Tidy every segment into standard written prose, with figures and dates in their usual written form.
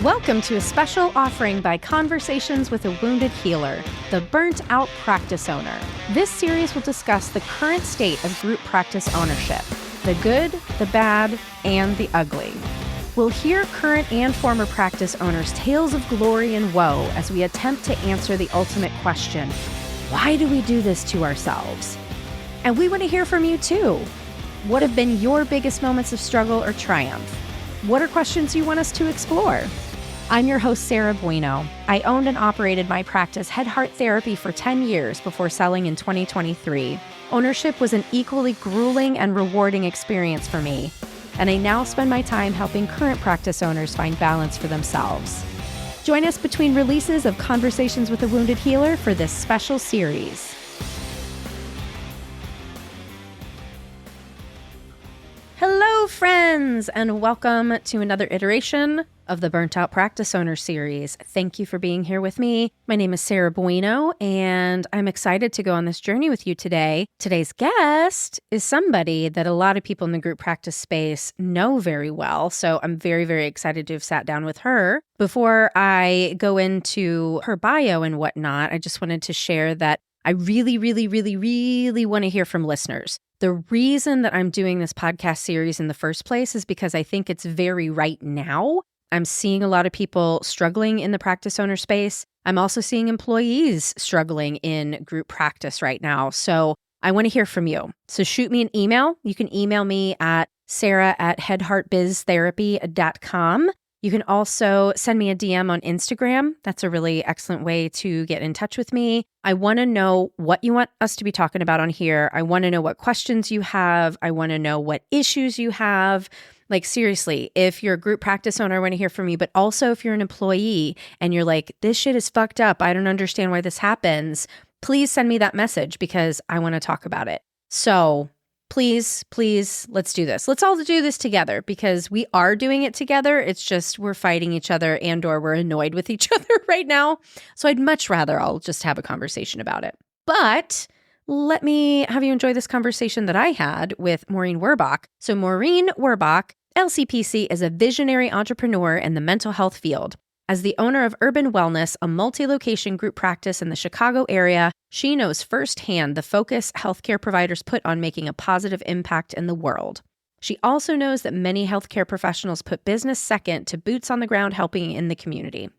Welcome to a special offering by Conversations with a Wounded Healer, the Burnt Out Practice Owner. This series will discuss the current state of group practice ownership, the good, the bad, and the ugly. We'll hear current and former practice owners' tales of glory and woe as we attempt to answer the ultimate question, why do we do this to ourselves? And we want to hear from you too. What have been your biggest moments of struggle or triumph? What are questions you want us to explore? I'm your host, Sarah Bueno. I owned and operated my practice Head Heart Therapy for 10 years before selling in 2023. Ownership was an equally grueling and rewarding experience for me, and I now spend my time helping current practice owners find balance for themselves. Join us between releases of Conversations with a Wounded Healer for this special series. Hello, friends, and welcome to another iteration of the Burnt Out Practice Owner series. Thank you for being here with me. My name is Sarah Bueno, and I'm excited to go on this journey with you today. Today's guest is somebody that a lot of people in the group practice space know very well, so I'm very, very excited to have sat down with her. Before I go into her bio and whatnot, I just wanted to share that I really want to hear from listeners. The reason that I'm doing this podcast series in the first place is because I think it's very right now. I'm seeing a lot of people struggling in the practice owner space. I'm also seeing employees struggling in group practice right now. So I want to hear from you. So shoot me an email. You can email me at sarah@headheartbiztherapy.com. You can also send me a DM on Instagram. That's a really excellent way to get in touch with me. I want to know what you want us to be talking about on here. I want to know what questions you have. I want to know what issues you have. Like, seriously, if you're a group practice owner, I want to hear from you. But also if you're an employee and you're like, this shit is fucked up, I don't understand why this happens, please send me that message because I want to talk about it. So please, let's do this. Let's all do this together because we are doing it together. It's just we're fighting each other and or we're annoyed with each other right now. So I'd much rather I'll just have a conversation about it. But let me have you enjoy this conversation that I had with Maureen Werrbach. So Maureen Werrbach, LCPC, is a visionary entrepreneur in the mental health field. As the owner of Urban Wellness, a multi-location group practice in the Chicago area, she knows firsthand the focus healthcare providers put on making a positive impact in the world. She also knows that many healthcare professionals put business second to boots on the ground helping in the community.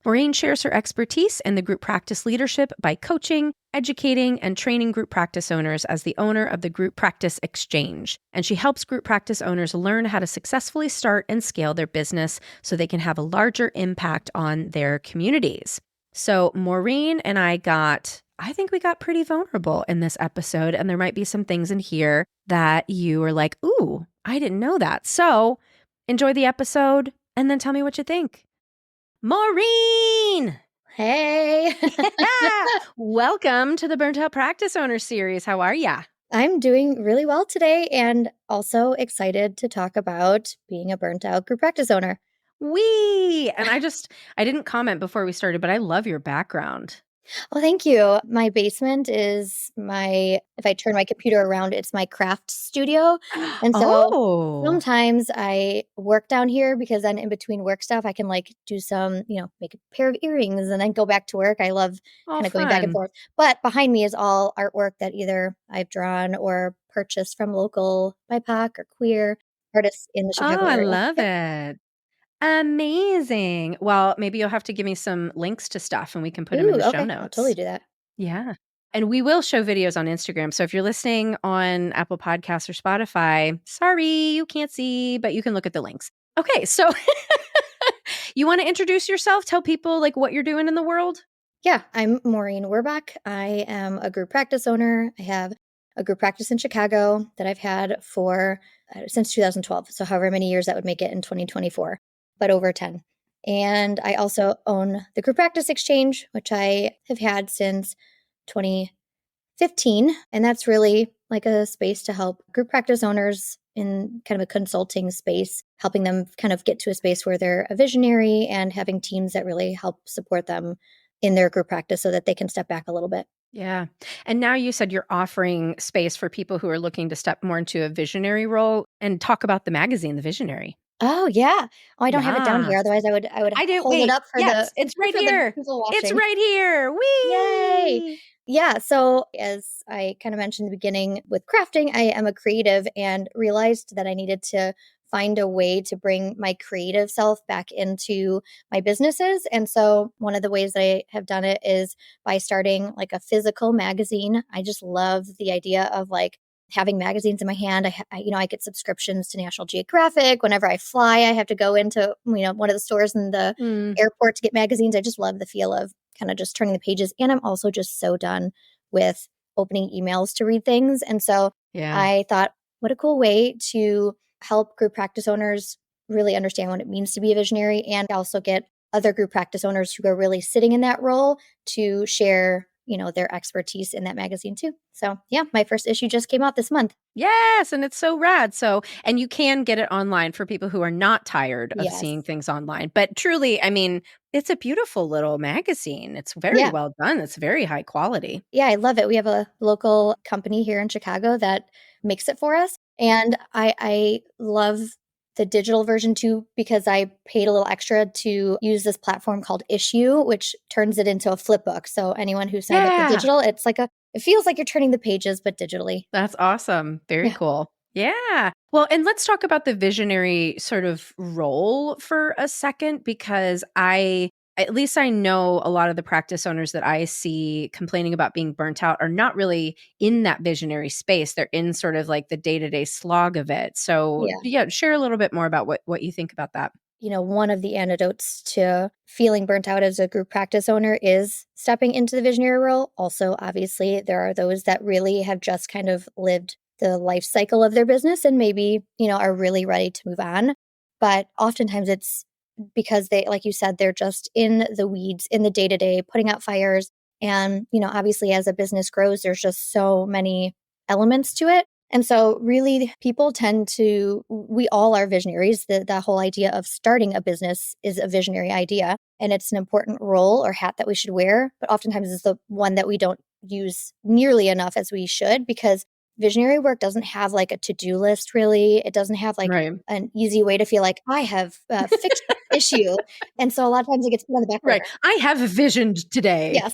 Maureen shares her expertise in the group practice leadership by coaching, educating, and training group practice owners as the owner of the Group Practice Exchange. And she helps group practice owners learn how to successfully start and scale their business so they can have a larger impact on their communities. So Maureen and I think we got pretty vulnerable in this episode, and there might be some things in here that you are like, ooh, I didn't know that. So enjoy the episode and then tell me what you think. Maureen! Hey! Welcome to the Burnt Out Practice Owner series. How are ya? I'm doing really well today and also excited to talk about being a burnt out group practice owner. And I didn't comment before we started, but I love your background. Well, thank you. My basement is if I turn my computer around, it's my craft studio. And so sometimes I work down here because then in between work stuff, I can do some, make a pair of earrings and then go back to work. I love kind of going back and forth. But behind me is all artwork that either I've drawn or purchased from local BIPOC or queer artists in the Chicago area. I love it. Amazing. Well, maybe you'll have to give me some links to stuff and we can put them in the show notes. I'll totally do that. Yeah. And we will show videos on Instagram. So if you're listening on Apple Podcasts or Spotify, sorry, you can't see, but you can look at the links. Okay. So you want to introduce yourself? Tell people what you're doing in the world? Yeah. I'm Maureen Werrbach. I am a group practice owner. I have a group practice in Chicago that I've had for since 2012. So however many years that would make it in 2024. But over 10. And I also own the Group Practice Exchange, which I have had since 2015. And that's really like a space to help group practice owners in kind of a consulting space, helping them kind of get to a space where they're a visionary and having teams that really help support them in their group practice so that they can step back a little bit. Yeah. And now you said you're offering space for people who are looking to step more into a visionary role and talk about the magazine, The Visionary. Oh, yeah. Oh, I don't have it down here. Yes. Otherwise, I would I didn't hold it wait. up for the Yes, it's right for the here. people It's watching. right here. Yay. Whee! Yeah, so as I kind of mentioned in the beginning with crafting, I am a creative and realized that I needed to find a way to bring my creative self back into my businesses. And so one of the ways that I have done it is by starting like a physical magazine. I just love the idea of like having magazines in my hand. I get subscriptions to National Geographic. Whenever I fly, I have to go into, one of the stores in the Mm, airport to get magazines. I just love the feel of kind of just turning the pages. And I'm also just so done with opening emails to read things. And so yeah. I thought, what a cool way to help group practice owners really understand what it means to be a visionary and also get other group practice owners who are really sitting in that role to share, their expertise in that magazine too. So yeah, my first issue just came out this month. Yes, and it's so rad. So, and you can get it online for people who are not tired of seeing Yes. things online. But truly, I mean, it's a beautiful little magazine. It's very Yeah. well done. It's very high quality. Yeah, I love it. We have a local company here in Chicago that makes it for us. And I love the digital version too, because I paid a little extra to use this platform called Issue, which turns it into a flip book. So anyone who signed up for Yeah. digital, it feels like you're turning the pages, but digitally. That's awesome. Very Yeah. cool. Yeah. Well, and let's talk about the visionary sort of role for a second, because at least I know a lot of the practice owners that I see complaining about being burnt out are not really in that visionary space. They're in sort of like the day-to-day slog of it. So, Yeah. yeah, share a little bit more about what you think about that. One of the antidotes to feeling burnt out as a group practice owner is stepping into the visionary role. Also, obviously, there are those that really have just kind of lived the life cycle of their business and maybe, are really ready to move on. But oftentimes it's because they, like you said, they're just in the weeds, in the day to day, putting out fires. And, obviously, as a business grows, there's just so many elements to it. And so, really, people tend to, we all are visionaries. The whole idea of starting a business is a visionary idea, and it's an important role or hat that we should wear. But oftentimes, it's the one that we don't use nearly enough as we should because visionary work doesn't have like a to do list, really. It doesn't have like Right. an easy way to feel like I have fixed the issue. And so, a lot of times, it gets put on the back Right. burner. I have visioned today. Yes.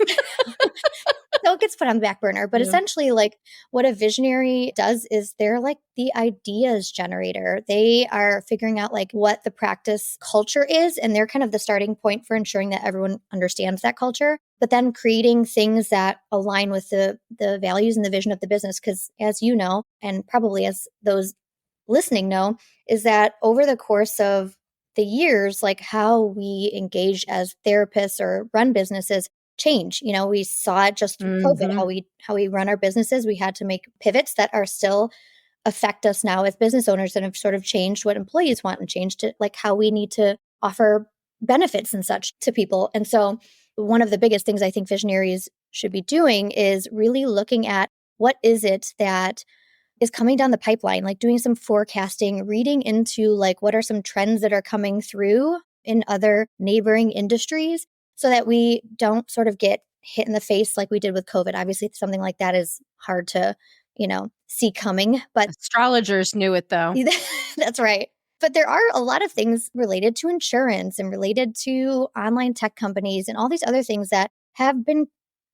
So it gets put on the back burner. But Yeah. essentially, like what a visionary does is they're like the ideas generator. They are figuring out like what the practice culture is, and they're kind of the starting point for ensuring that everyone understands that culture. But then creating things that align with the values and the vision of the business. Because as you know, and probably as those listening know, is that over the course of the years, like how we engage as therapists or run businesses change. We saw it just through COVID, Mhm. how we run our businesses. We had to make pivots that are still affect us now as business owners and have sort of changed what employees want and changed it, like how we need to offer benefits and such to people. And so one of the biggest things I think visionaries should be doing is really looking at what is it that is coming down the pipeline, like doing some forecasting, reading into like what are some trends that are coming through in other neighboring industries so that we don't sort of get hit in the face like we did with COVID. Obviously, something like that is hard to, see coming, but Astrologers knew it though. that's right. But there are a lot of things related to insurance and related to online tech companies and all these other things that have been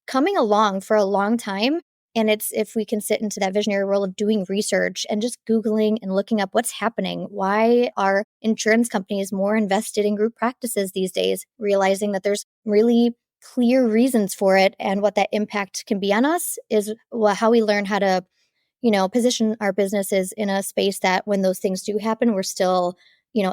coming along for a long time. And it's if we can sit into that visionary role of doing research and just Googling and looking up what's happening. Why are insurance companies more invested in group practices these days? Realizing that there's really clear reasons for it and what that impact can be on us is how we learn how to position our businesses in a space that when those things do happen, we're still,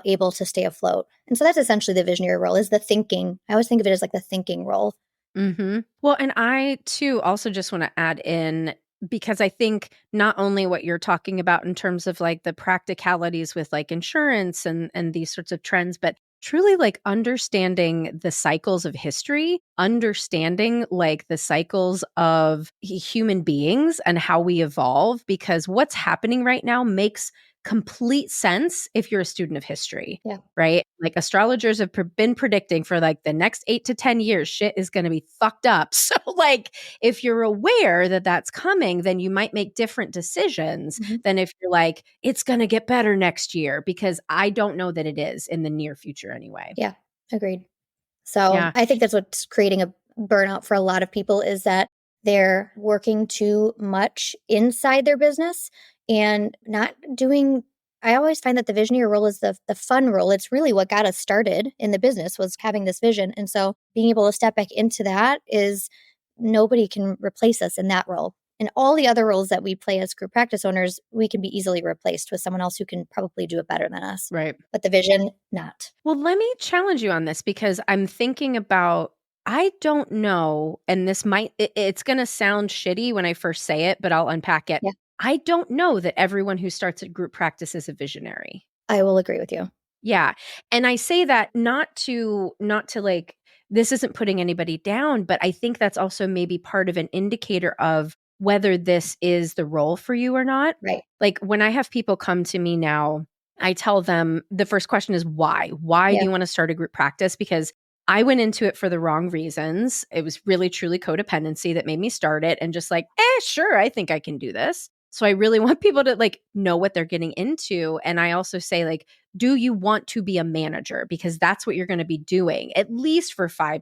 able to stay afloat. And so that's essentially the visionary role is the thinking. I always think of it as like the thinking role. Well, and I too also just want to add in because I think not only what you're talking about in terms of like the practicalities with like insurance and these sorts of trends, but truly like understanding the cycles of history, understanding like the cycles of human beings and how we evolve because what's happening right now makes complete sense if you're a student of history. Yeah. Right? Like astrologers have been predicting for like the next 8 to 10 years, shit is going to be fucked up. So like if you're aware that that's coming, then you might make different decisions than if you're like, it's going to get better next year, because I don't know that it is in the near future anyway. Yeah. Agreed. So Yeah. I think that's what's creating a burnout for a lot of people, is that they're working too much inside their business and not doing. I always find that the visionary role is the fun role. It's really what got us started in the business, was having this vision. And so being able to step back into that is, nobody can replace us in that role. And all the other roles that we play as group practice owners, we can be easily replaced with someone else who can probably do it better than us. Right. But the vision, not. Well, let me challenge you on this, because I'm thinking about, I don't know, and this might, it's going to sound shitty when I first say it, but I'll unpack it. Yeah. I don't know that everyone who starts a group practice is a visionary. I will agree with you. Yeah. And I say that not to like, this isn't putting anybody down, but I think that's also maybe part of an indicator of whether this is the role for you or not. Right. Like when I have people come to me now, I tell them the first question is why? Why do you want to start a group practice? Because I went into it for the wrong reasons. It was really, truly codependency that made me start it, and just like, sure, I think I can do this. So I really want people to like know what they're getting into. And I also say, like, do you want to be a manager? Because that's what you're going to be doing at least for five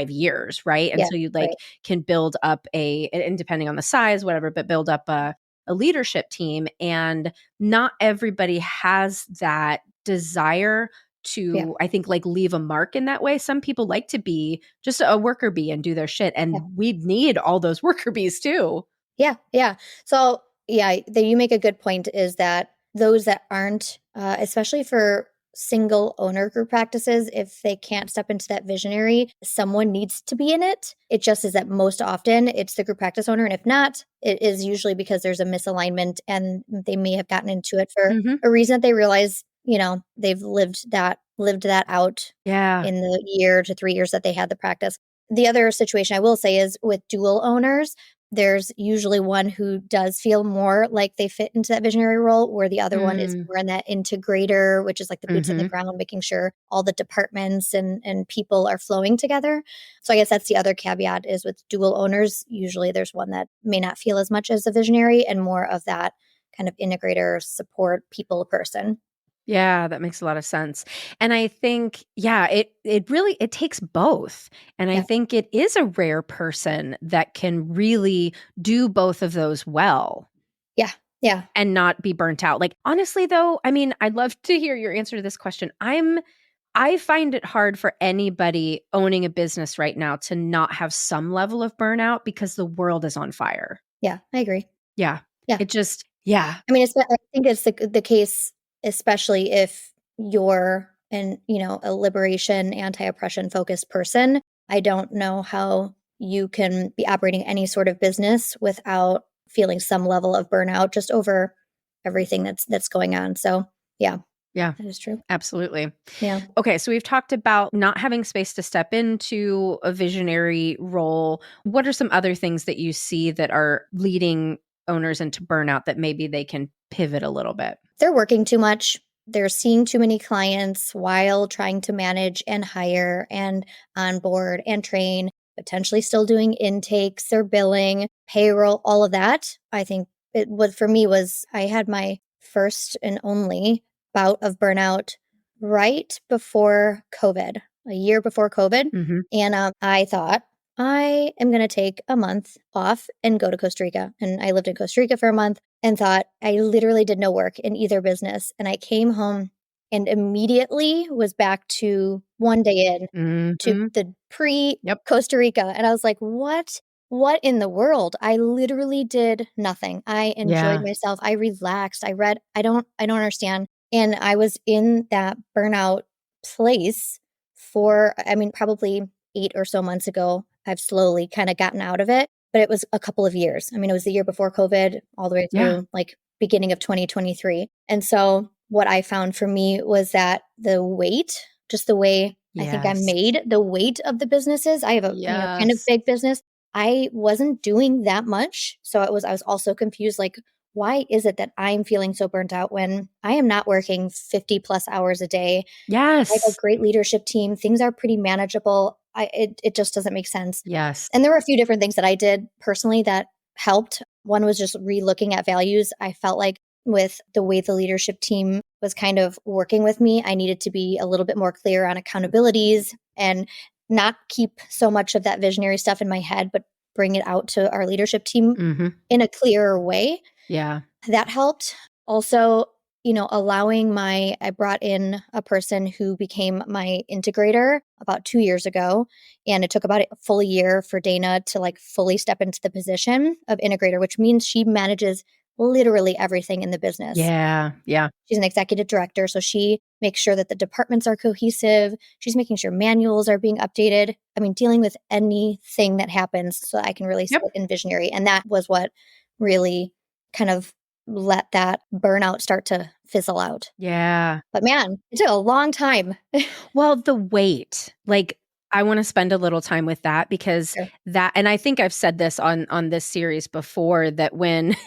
years, right? Until you like can build up and depending on the size, whatever, but build up a leadership team. And not everybody has that desire to, I think, like leave a mark in that way. Some people like to be just a worker bee and do their shit. And we need all those worker bees too. Yeah. Yeah. So you make a good point, is that those that aren't, especially for single owner group practices, if they can't step into that visionary, someone needs to be in it. It just is that most often it's the group practice owner. And if not, it is usually because there's a misalignment and they may have gotten into it for a reason that they realize, they've lived that out in the year to 3 years that they had the practice. The other situation I will say is with dual owners, there's usually one who does feel more like they fit into that visionary role, where the other one is more in that integrator, which is like the boots on the ground, making sure all the departments and people are flowing together. So I guess that's the other caveat, is with dual owners, usually there's one that may not feel as much as a visionary and more of that kind of integrator, support people person. Yeah, that makes a lot of sense. And I think, it really, it takes both. And I think it is a rare person that can really do both of those well. Yeah. Yeah. And not be burnt out. Like, honestly though, I mean, I'd love to hear your answer to this question. I find it hard for anybody owning a business right now to not have some level of burnout, because the world is on fire. Yeah, I agree. Yeah. Yeah. It just, I mean, I think it's the case, especially if you're a liberation, anti-oppression focused person. I don't know how you can be operating any sort of business without feeling some level of burnout just over everything that's going on. So yeah, that is true. Absolutely. Yeah. Okay, so we've talked about not having space to step into a visionary role. What are some other things that you see that are leading owners into burnout that maybe they can pivot a little bit? They're working too much. They're seeing too many clients while trying to manage and hire and onboard and train, potentially still doing intakes, their billing, payroll, all of that. I think for me was, I had my first and only bout of burnout right before COVID, a year before COVID. And I thought, I am going to take a month off and go to Costa Rica. And I lived in Costa Rica for a month and thought, I literally did no work in either business. And I came home and immediately was back to one day in to the pre-Costa Rica. And I was like, what in the world? I literally did nothing. I enjoyed myself. I relaxed. I read. I don't understand. And I was in that burnout place for, probably 8 or so months ago. I've slowly kind of gotten out of it, but it was a couple of years. I mean, it was the year before COVID, all the way through like beginning of 2023. And so what I found for me was that the weight, just the way I think I'm made, the weight of the businesses, I have a kind of big business. I wasn't doing that much. So I was also confused, like, why is it that I'm feeling so burnt out when I am not working 50 plus hours a day? I have a Yes. great leadership team. Things are pretty manageable. It just doesn't make sense. Yes. And there were a few different things that I did personally that helped. One was just re-looking at values. I felt like with the way the leadership team was kind of working with me, I needed to be a little bit more clear on accountabilities and not keep so much of that visionary stuff in my head, but bring it out to our leadership team Mhm. in a clearer way. Yeah. That helped. Also, I brought in a person who became my integrator about 2 years ago. And it took about a full year for Dana to like fully step into the position of integrator, which means she manages literally everything in the business. Yeah. Yeah. She's an executive director, so she makes sure that the departments are cohesive. She's making sure manuals are being updated. I mean, dealing with anything that happens so I can really sit Yep. in visionary. And that was what really kind of let that burnout start to fizzle out. Yeah. But man, it took a long time. Well, the weight, like, I wanna spend a little time with that because Sure. that and I think I've said this on this series before that when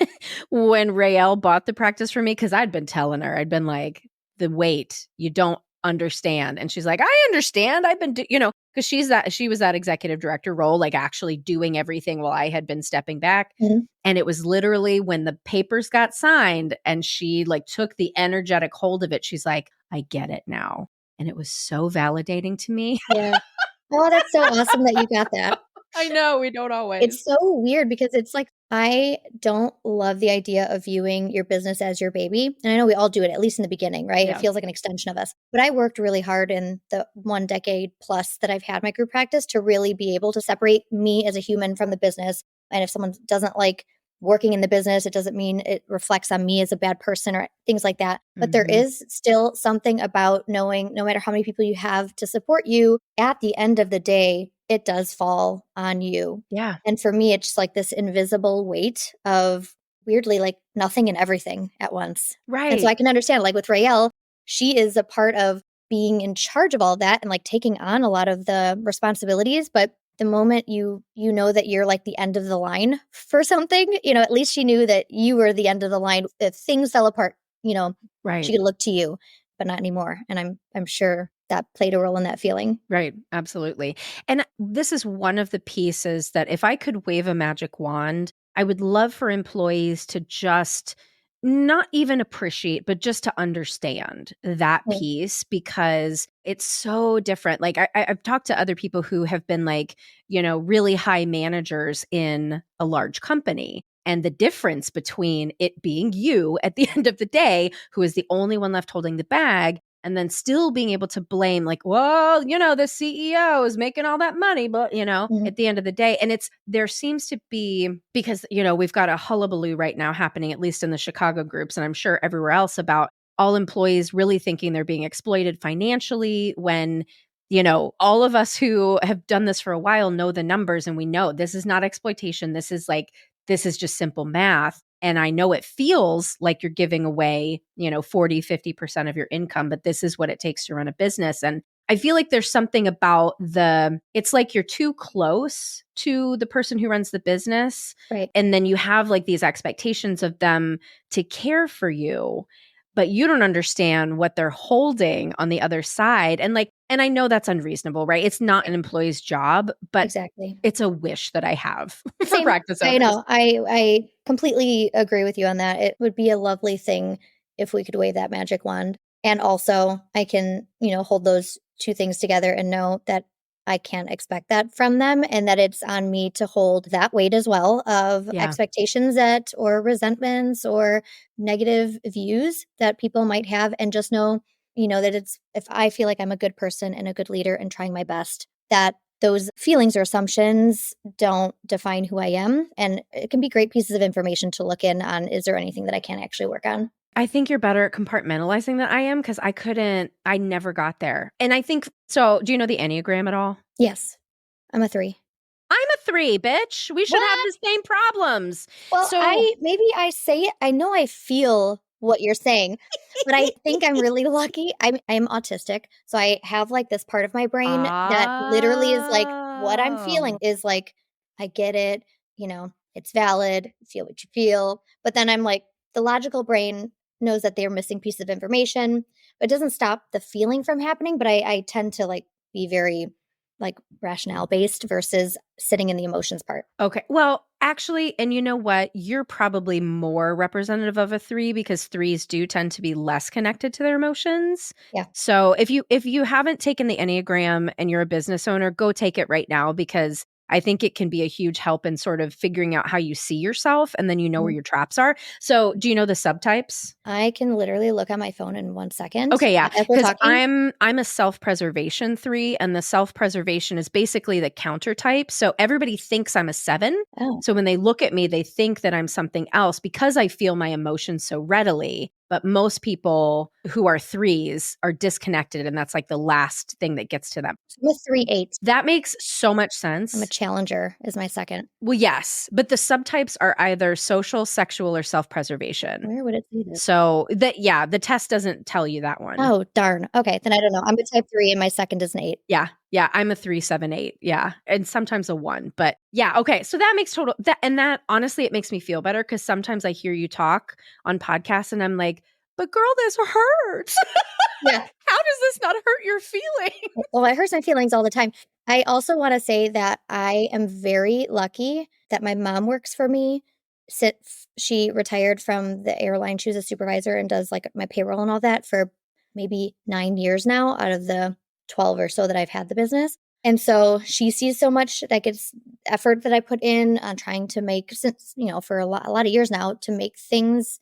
when Raelle bought the practice for me, because 'cause I'd been telling her, I'd been like, "The weight, you don't understand." And she's like, "I understand. I've been because she was that executive director role, like, actually doing everything while I had been stepping back. Mhm. And it was literally when the papers got signed and she, like, took the energetic hold of it, she's like, "I get it now." And it was so validating to me. Yeah. Oh, that's so awesome that you got that. I know, we don't always. It's so weird because it's like, I don't love the idea of viewing your business as your baby. And I know we all do it, at least in the beginning, right? It Yeah. feels like an extension of us. But I worked really hard in the 1 decade plus that I've had my group practice to really be able to separate me as a human from the business. And if someone doesn't like working in the business, it doesn't mean it reflects on me as a bad person or things like that. But there Mhm. is still something about knowing no matter how many people you have to support you, at the end of the day, it does fall on you. Yeah. And for me, it's just like this invisible weight of weirdly like nothing and everything at once. And so Right. I can understand, like with Raelle, she is a part of being in charge of all that and like taking on a lot of the responsibilities. But the moment you know that you're like the end of the line for something, at least she knew that you were the end of the line. If things fell apart, she Right. could look to you, but not anymore. And I'm sure that played a role in that feeling. Right, absolutely. And this is one of the pieces that if I could wave a magic wand, I would love for employees to just not even appreciate, but just to understand that Mm, piece because it's so different. Like I've talked to other people who have been like, really high managers in a large company. And the difference between it being you at the end of the day, who is the only one left holding the bag, and then still being able to blame like, well, the CEO is making all that money, but mhm, at the end of the day, and there seems to be because we've got a hullabaloo right now happening, at least in the Chicago groups, and I'm sure everywhere else about all employees really thinking they're being exploited financially when all of us who have done this for a while know the numbers and we know this is not exploitation. This is just simple math. And I know it feels like you're giving away, 40, 50% of your income, but this is what it takes to run a business. And I feel like there's something about it's like you're too close to the person who runs the business. right. And then you have like these expectations of them to care for you, but you don't understand what they're holding on the other side. And I know that's unreasonable, right? It's not an employee's job, but Exactly. it's a wish that I have for Same. practice I owners. know. I completely agree with you on that. It would be a lovely thing if we could wave that magic wand. And also, I can, hold those two things together and know that I can't expect that from them and that it's on me to hold that weight as well of Yeah. expectations that or resentments or negative views that people might have and just know, that it's if I feel like I'm a good person and a good leader and trying my best, that those feelings or assumptions don't define who I am. And it can be great pieces of information to look in on. Is there anything that I can actually work on? I think you're better at compartmentalizing than I am because I never got there. And I think so. Do you know the Enneagram at all? Yes, I'm a 3. I'm a 3, bitch. We should have What? the same problems. Well, So, maybe I say it. I know I feel what you're saying, but I think I'm really lucky. I'm autistic, so I have like this part of my brain that literally is like what I'm feeling oh, is like I get it, it's valid, feel what you feel. But then I'm like the logical brain knows that they're missing pieces of information. It doesn't stop the feeling from happening, but I tend to like be very like rationale based versus sitting in the emotions part. Okay. Well, actually, and you know what? You're probably more representative of a 3 because 3s do tend to be less connected to their emotions. Yeah. So if you haven't taken the Enneagram and you're a business owner, go take it right now because I think it can be a huge help in sort of figuring out how you see yourself and then you know where Mhm. your traps are. So, do you know the subtypes? I can literally look at my phone in 1 second Okay, yeah, as we're because talking. I'm a self-preservation 3, and the self-preservation is basically the counter type, so everybody thinks I'm a 7, Oh, so when they look at me, they think that I'm something else because I feel my emotions so readily, but most people who are 3s are disconnected, and that's, like, the last thing that gets to them. so I'm a 3/8. That makes so much I'm a sense. challenger is my second. Well, yes, but the subtypes are either social, sexual, or self-preservation. Where would it say this? So, the test doesn't tell you that one. Oh, darn. Okay, then I don't know. I'm a type 3 and my second is an 8. Yeah, yeah, I'm a 3, 7, 8, yeah, and sometimes a 1, but yeah, okay, so that makes total that honestly, it makes me feel better because sometimes I hear you talk on podcasts and I'm like, "But girl, this hurts. Yeah. How does this not hurt your feelings?" Well, it hurts my feelings all the time. I also wanna say that I am very lucky that my mom works for me since she retired from the airline. She was a supervisor and does, like, my payroll and all that for maybe 9 years now out of the 12 or so that I've had the business. And so she sees so much, like, it's effort that I put in on trying to make since, for a lot of years now to make things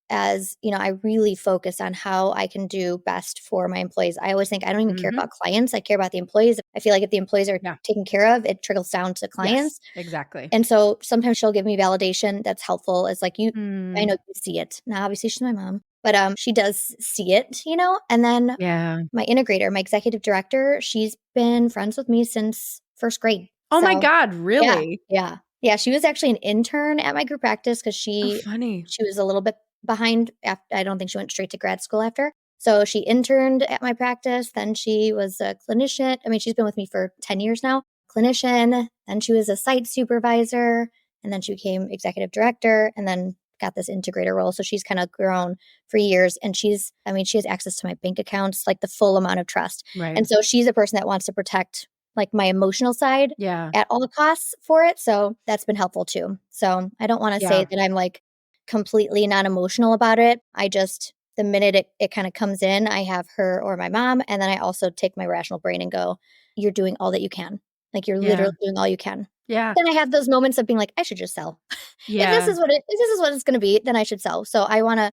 as I really focus on how I can do best for my employees. I always think I don't even care Mhm, about clients. I care about the employees. I feel like if the employees are yeah, taken care of, it trickles down to yes, clients. exactly. And so sometimes she'll give me validation that's helpful. It's like I Mm, know you see it. Now obviously she's my mom, but she does see it. And then yeah. my integrator, my executive director, she's been friends with me since first grade. Oh my So god, yeah, really? yeah. Yeah, she was actually an intern at my group practice because Oh, she funny. she was a little bit behind af I don't think she went straight to grad school after. So she interned at my practice, then she was a clinician. I mean, she's been with me for 10 years now. Clinician, then she was a site supervisor, and then she became executive director, and then got this integrator role. So she's kinda grown for years, and she has access to my bank accounts, like, the full amount of trust. Right. And so she's a person that wants to protect, like, my emotional side Yeah, at all costs for it, so that's been helpful too. So, I don't wanna say yeah, that I'm, like, completely non-emotional about it. I just the minute it kinda comes in, I have her or my mom, and then I also take my rational brain and go, "You're doing all that you can." Like, you're yeah, literally doing all you can. yeah, Then I have those moments of being like, "I should just sell." yeah. If this is what it's gonna be, then I should sell. So I wanna,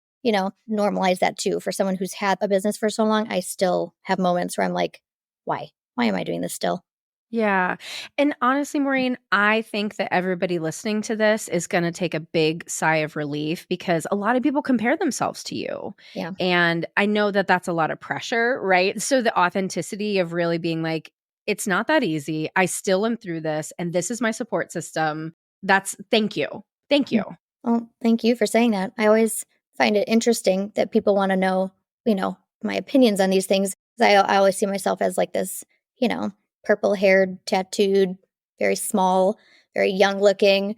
normalize that too. For someone who's had a business for so long, I still have moments where I'm like, "Why? Why am I doing this still?" Yeah. And honestly, Maureen, I think that everybody listening to this is going to take a big sigh of relief because a lot of people compare themselves to you. Yeah. And I know that that's a lot of pressure, right? So the authenticity of really being like, it's not that easy. I still am through this, and this is my support system. That's thank you. Thank you. Mm. Well, thank you for saying that. I always find it interesting that people wanna know, my opinions on these things. 'Cause I always see myself as like this, you know, purple-haired, tattooed, very small, very young-looking,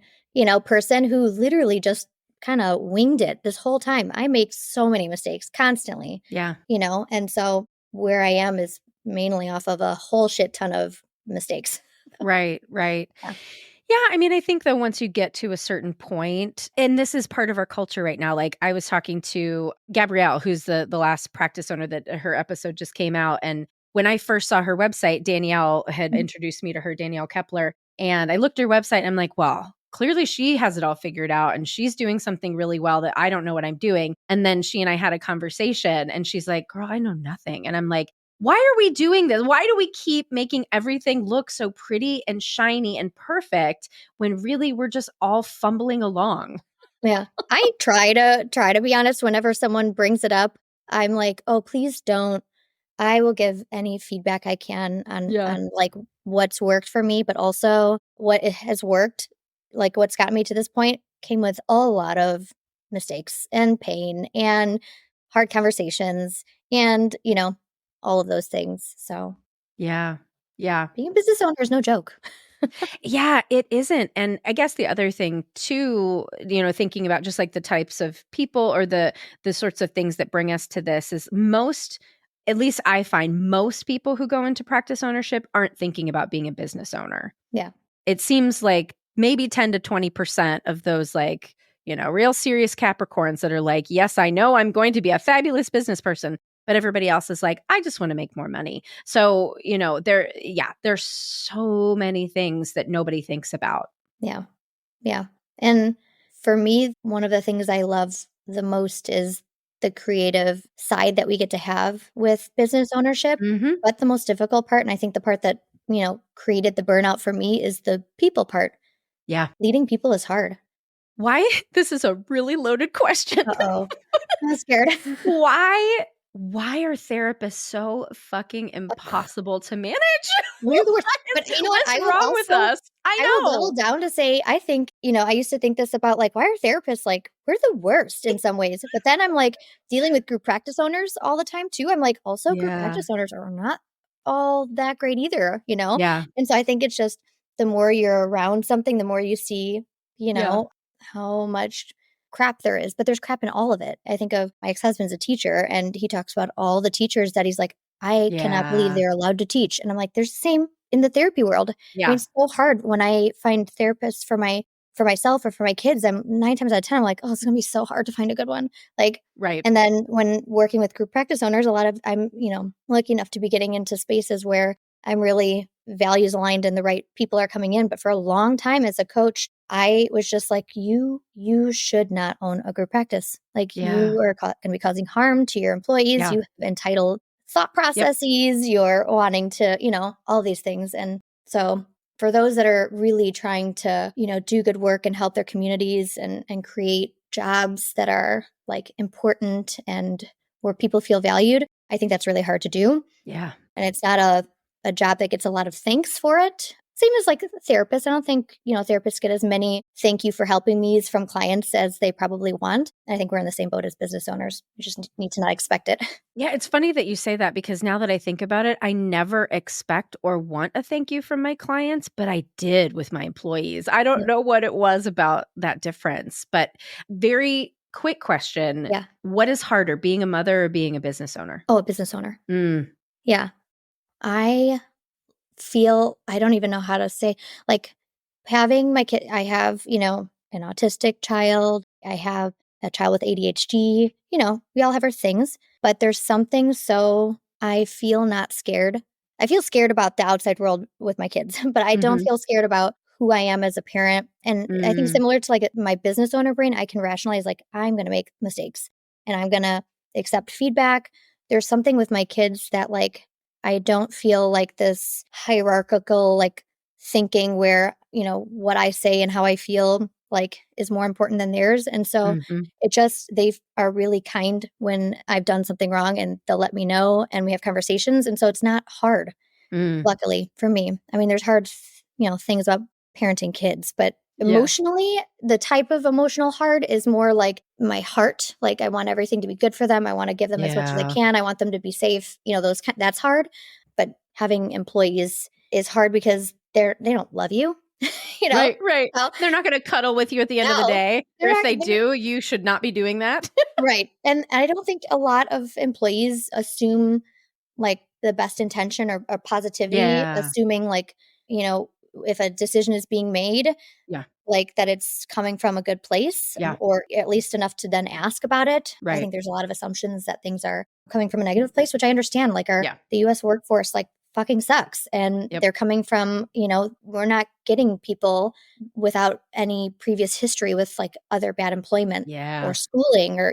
person who literally just kinda winged it this whole time. I make so many mistakes constantly, Yeah. and so where I am is mainly off of a whole shit ton of mistakes. Right, right. Yeah. Yeah, I mean, I think though once you get to a certain point, and this is part of our culture right now. Like I was talking to Gabrielle, who's the last practice owner that her episode just came out, and when I first saw her website, Danielle had Mhm. introduced me to her, Danielle Kepler, and I looked at her website and I'm like, well, clearly she has it all figured out and she's doing something really well that I don't know what I'm doing. And then she and I had a conversation and she's like, girl, I know nothing. And I'm like, why are we doing this? Why do we keep making everything look so pretty and shiny and perfect when really we're just all fumbling along? Yeah. I try to be honest whenever someone brings it up. I'm like, "Oh, please don't." I will give any feedback I can on Yeah. on what's worked for me, but also what it has worked, like what's gotten me to this point came with a lot of mistakes and pain and hard conversations and, all of those things. So, Yeah. Yeah. being a business owner is no joke. Yeah, it isn't. And I guess the other thing too, thinking about just like the types of people or the sorts of things that bring us to this is most, at least I find most people who go into practice ownership aren't thinking about being a business owner. Yeah. It seems like maybe 10 to 20% of those like, real serious Capricorns that are like, yes, I know I'm going to be a fabulous business person. But everybody else is like, I just want to make more money. So, there's so many things that nobody thinks about. Yeah. Yeah. And for me, one of the things I love the most is the creative side that we get to have with business ownership. Mhm. But the most difficult part, and I think the part that, created the burnout for me is the people part. Yeah. Leading people is hard. Why? This is a really loaded question. Uh-oh. I'm scared. Why why are therapists so fucking impossible to manage? We're the worst. What But you know what? what's wrong with us? I I will double know. down to say, I think, I used to think this about like, why are therapists like, we're the worst in some ways. But then I'm like dealing with group practice owners all the time too. I'm like, also group Yeah. practice owners are not all that great either. Yeah. And so I think it's just the more you're around something, the more you see, you Yeah. know, how much crap there is. But there's crap in all of it. I think of my ex-husband's a teacher and he talks about all the teachers that he's like, I cannot believe Yeah. they're allowed to teach. And I'm like, there's the same in the therapy world. I mean, Yeah. it's so hard when I find therapists for myself or for my kids. I'm 9 times out of 10, I'm like, oh, it's gonna be so hard to find a good one. Like, Right. and then when working with group practice owners, I'm, lucky enough to be getting into spaces where I'm really values aligned and the right people are coming in. But for a long time as a coach, I was just like, you should not own a group practice. Like Yeah. you are going to be causing harm to your employees. Yeah. You have entitled thought Yep. processes, you're wanting to, all these things. And so for those that are really trying to, do good work and help their communities and create jobs that are like important and where people feel valued, I think that's really hard to do. Yeah. And it's not a job that gets a lot of thanks for it. Same as like therapists. I don't think, therapists get as many thank you for helping me's from clients as they probably want. And I think we're in the same boat as business owners. We just need to not expect it. Yeah, it's funny that you say that because now that I think about it, I never expect or want a thank you from my clients, but I did with my employees. I don't Yeah. know what it was about that difference, but very quick question. Yeah. What is harder, being a mother or being a business owner? Oh, a business owner. Mm. Yeah. I feel I don't even know how to say like having my kid I have, an autistic child. I have a child with ADHD. We all have our things, but there's something so I feel not scared. I feel scared about the outside world with my kids, but I don't Mhm. feel scared about who I am as a parent. And I think Mm. similar to like my business owner brain, I can rationalize like I'm going to make mistakes and I'm going to accept feedback. There's something with my kids that like I don't feel like this hierarchical like thinking where, what I say and how I feel like is more important than theirs. And so Mhm. they are really kind when I've done something wrong and they'll let me know and we have conversations. And so it's not hard, Mm. luckily for me. I mean, there's hard, things about parenting kids, but Yeah. emotionally, the type of emotional hard is more like my heart. Like I want everything to be good for them. I want to give them as much as I Yeah. can. I want them to be safe. That's hard. But having employees is hard because they don't love you. you know, Right, right. well, They're not gonna cuddle with you at the end of the no, day, or they're if not. they do, you should not be doing that. Right. And I don't think a lot of employees assume like the best intention or positivity, Yeah. assuming like, you know, if a decision is being made, Yeah. like that it's coming from a good place Yeah. or at least enough to then ask about it. I Right. think there's a lot of assumptions that things are coming from a negative place, which I understand. Like Yeah. the US workforce like fucking sucks. And Yep. they're coming from, we're not getting people without any previous history with like other bad employment or Yeah. schooling or.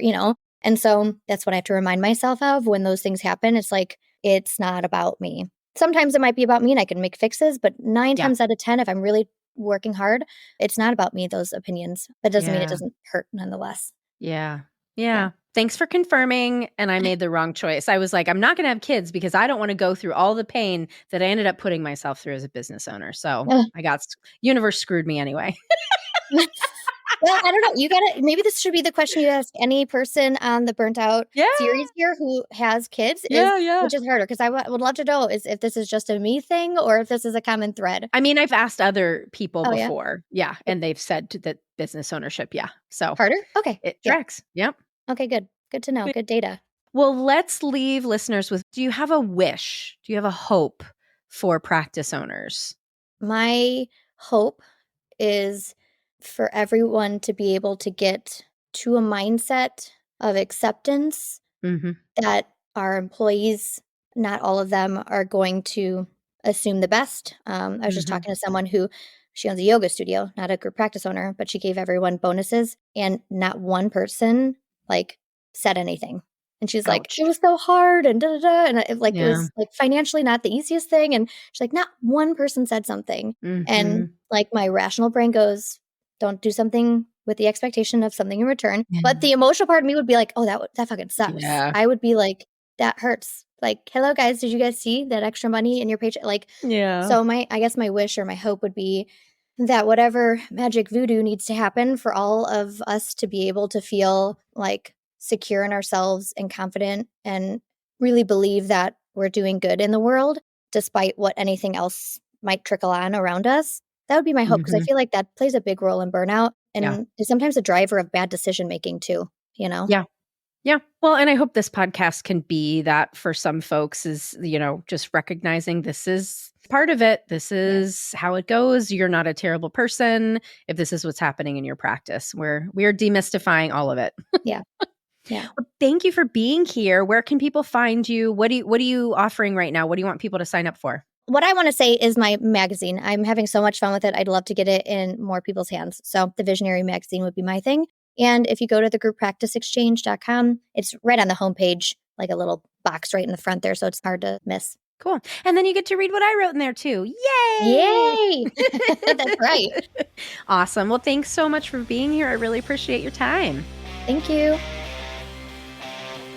And so that's what I have to remind myself of when those things happen. It's like, it's not about me. Sometimes it might be about me and I can make fixes, but nine Yeah. times out of 10, if I'm really working hard, it's not about me, those opinions. That doesn't mean it Yeah. doesn't hurt nonetheless. Yeah. Yeah. Yeah. Thanks for confirming, and I made the wrong choice. I was like, "I'm not gonna have kids because I don't wanna go through all the pain that I ended up putting myself through as a business owner." So, Ugh. I got s universe screwed me anyway. Well, I don't know. Maybe this should be the question you ask any person on the Burnt Out series here who has kids which is harder. Because I would love to know if this is just a me thing or if this is a common thread. I mean, I've asked other people before. Yeah. And they've said that business ownership. Yeah. So harder. Okay. It tracks. Yep. Okay, good. Good to know. Good data. Well, let's leave listeners with, do you have a wish? Do you have a hope for practice owners? My hope is for everyone to be able to get to a mindset of acceptance that our employees, not all of them are going to assume the best. I was just talking to someone who, she owns a yoga studio, not a group practice owner, but she gave everyone bonuses and not one person said anything. And she's like, it was so hard and and it was financially not the easiest thing. And she's like, not one person said something. And my rational brain goes, don't do something with the expectation of something in return. But the emotional part of me would be like, oh, that fucking sucks. I would be like, that hurts. Hello guys, did you guys see that extra money in your paycheck? So I guess my wish or my hope would be that whatever magic voodoo needs to happen for all of us to be able to feel secure in ourselves and confident and really believe that we're doing good in the world despite what anything else might trickle on around us. That would be my hope because I feel like that plays a big role in burnout and is sometimes a driver of bad decision making too, Yeah. Yeah. Well, and I hope this podcast can be that for some folks is, just recognizing this is part of it. This is how it goes. You're not a terrible person if this is what's happening in your practice. We are demystifying all of it. Yeah. Well, thank you for being here. Where can people find you? What are you offering right now? What do you want people to sign up for? What I want to say is my magazine. I'm having so much fun with it. I'd love to get it in more people's hands. So the Visionary magazine would be my thing. And if you go to thegrouppracticeexchange.com, it's right on the homepage, a little box right in the front there. So it's hard to miss. Cool. And then you get to read what I wrote in there too. Yay! Yay! That's right. Awesome. Well, thanks so much for being here. I really appreciate your time. Thank you.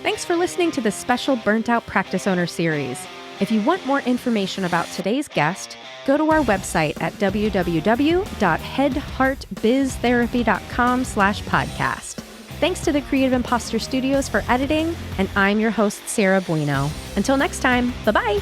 Thanks for listening to this special Burnt Out Practice Owner series. If you want more information about today's guest, go to our website at www.headheartbiztherapy.com/podcast. Thanks to the Creative Imposter Studios for editing, and I'm your host, Sarah Bueno. Until next time, bye-bye.